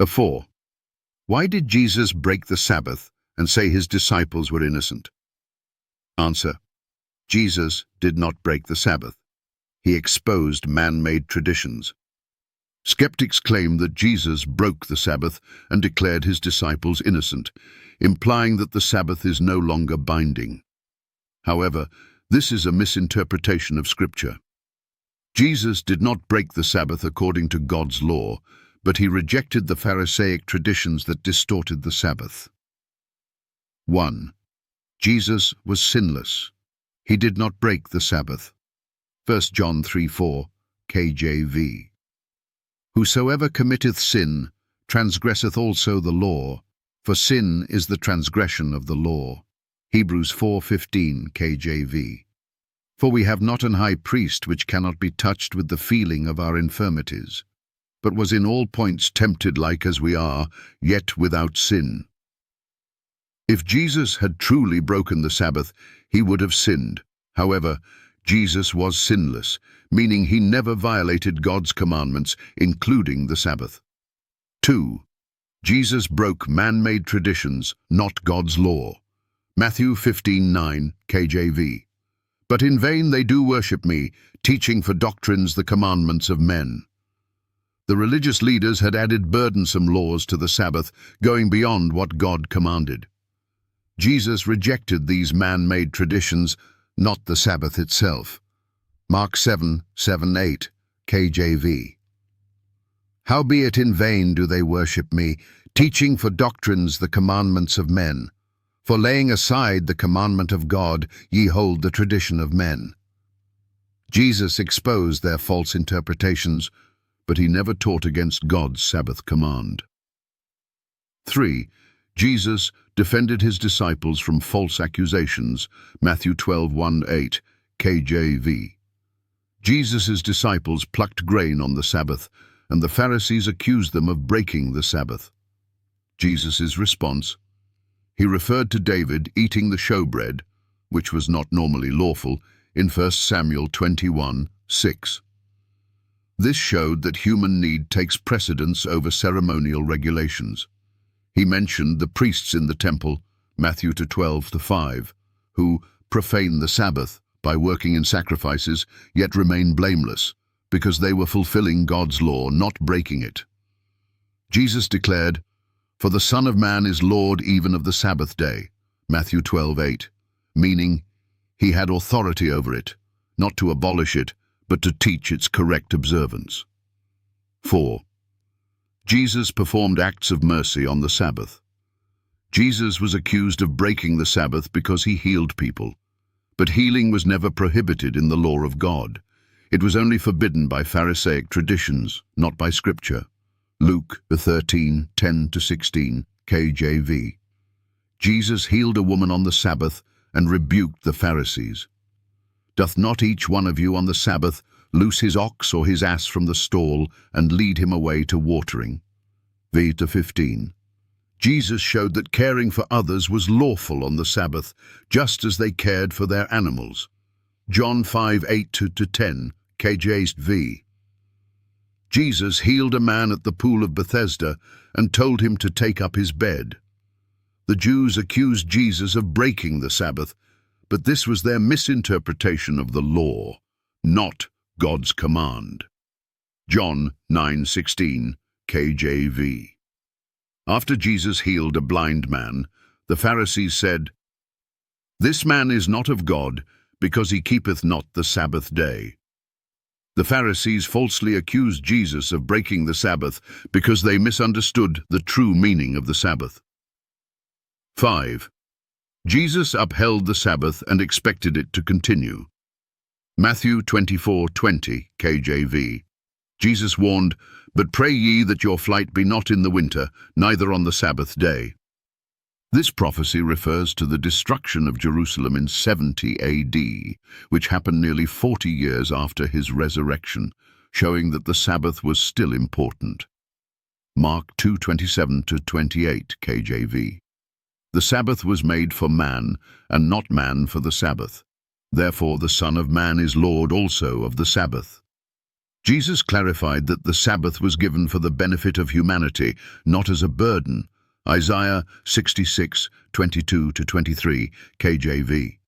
4. Why did Jesus break the Sabbath and say his disciples were innocent? Answer. Jesus did not break the Sabbath. He exposed man-made traditions. Skeptics claim that Jesus broke the Sabbath and declared his disciples innocent, implying that the Sabbath is no longer binding. However, this is a misinterpretation of Scripture. Jesus did not break the Sabbath according to God's law, but he rejected the Pharisaic traditions that distorted the Sabbath. 1. Jesus was sinless. He did not break the Sabbath. 1 John 3:4, KJV. Whosoever committeth sin transgresseth also the law, for sin is the transgression of the law. Hebrews 4:15, KJV. For we have not an high priest which cannot be touched with the feeling of our infirmities, but was in all points tempted like as we are, yet without sin. If Jesus had truly broken the Sabbath, he would have sinned. However, Jesus was sinless, meaning he never violated God's commandments, including the Sabbath. 2. Jesus broke man-made traditions, not God's law. Matthew 15:9, KJV. But in vain they do worship me, teaching for doctrines the commandments of men. The religious leaders had added burdensome laws to the Sabbath, going beyond what God commanded. Jesus rejected these man-made traditions, not the Sabbath itself. Mark 7:7-8, KJV. Howbeit in vain do they worship me, teaching for doctrines the commandments of men. For laying aside the commandment of God, ye hold the tradition of men. Jesus exposed their false interpretations, but he never taught against God's Sabbath command. 3. Jesus defended his disciples from false accusations. Matthew 12:1-8, KJV. Jesus' disciples plucked grain on the Sabbath, and the Pharisees accused them of breaking the Sabbath. Jesus' response: he referred to David eating the showbread, which was not normally lawful, in 1 Samuel 21:6. This showed that human need takes precedence over ceremonial regulations. He mentioned the priests in the temple, Matthew 12:5, who profane the Sabbath by working in sacrifices, yet remain blameless, because they were fulfilling God's law, not breaking it. Jesus declared, "For the Son of Man is Lord even of the Sabbath day," Matthew 12:8, meaning he had authority over it, not to abolish it, but to teach its correct observance. 4. Jesus performed acts of mercy on the Sabbath. Jesus was accused of breaking the Sabbath because he healed people, but healing was never prohibited in the law of God. It was only forbidden by Pharisaic traditions, not by Scripture. Luke 13:10-16, KJV. Jesus healed a woman on the Sabbath and rebuked the Pharisees. Doth not each one of you on the Sabbath loose his ox or his ass from the stall and lead him away to watering? V-15. Jesus showed that caring for others was lawful on the Sabbath, just as they cared for their animals. John 5:8-10, KJV. Jesus healed a man at the pool of Bethesda and told him to take up his bed. The Jews accused Jesus of breaking the Sabbath, but this was their misinterpretation of the law, not God's command. John 9:16, KJV. After Jesus healed a blind man, the Pharisees said, "This man is not of God, because he keepeth not the Sabbath day." The Pharisees falsely accused Jesus of breaking the Sabbath because they misunderstood the true meaning of the Sabbath. 5. Jesus upheld the Sabbath and expected it to continue. Matthew 24:20, KJV. Jesus warned, "But pray ye that your flight be not in the winter, neither on the Sabbath day." This prophecy refers to the destruction of Jerusalem in 70 AD, which happened nearly 40 years after his resurrection, showing that the Sabbath was still important. Mark 2:27-28, KJV. The Sabbath was made for man, and not man for the Sabbath. Therefore the Son of Man is Lord also of the Sabbath. Jesus clarified that the Sabbath was given for the benefit of humanity, not as a burden. Isaiah 66:22-23, KJV.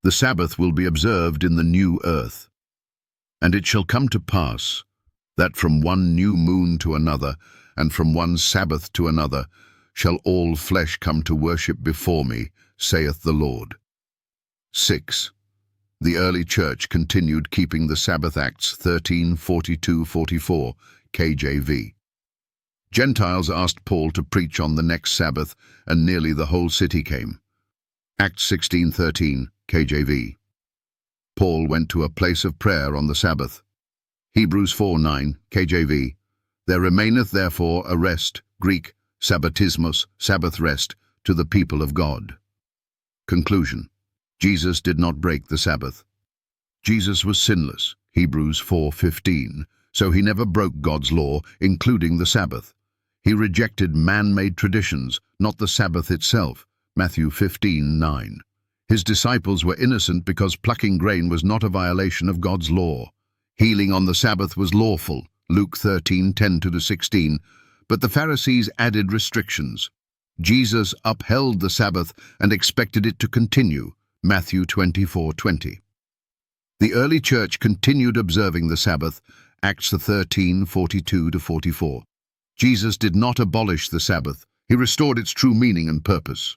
The Sabbath will be observed in the new earth. And it shall come to pass that from one new moon to another, and from one Sabbath to another, shall all flesh come to worship before me, saith the Lord. 6. The early church continued keeping the Sabbath. Acts 13:42-44, KJV. Gentiles asked Paul to preach on the next Sabbath, and nearly the whole city came. Acts 16:13, KJV. Paul went to a place of prayer on the Sabbath. Hebrews 4:9, KJV. There remaineth therefore a rest, Greek, sabbatismos, Sabbath rest, to the people of God. Conclusion. Jesus did not break the Sabbath. Jesus was sinless, Hebrews 4:15, so he never broke God's law, including the Sabbath. He rejected man-made traditions, not the Sabbath itself, Matthew 15:9. His disciples were innocent because plucking grain was not a violation of God's law. Healing on the Sabbath was lawful, Luke 13:10-16, but the Pharisees added restrictions. Jesus upheld the Sabbath and expected it to continue, Matthew 24:20. The early church continued observing the Sabbath, Acts 13:42-44. Jesus did not abolish the Sabbath. He restored its true meaning and purpose.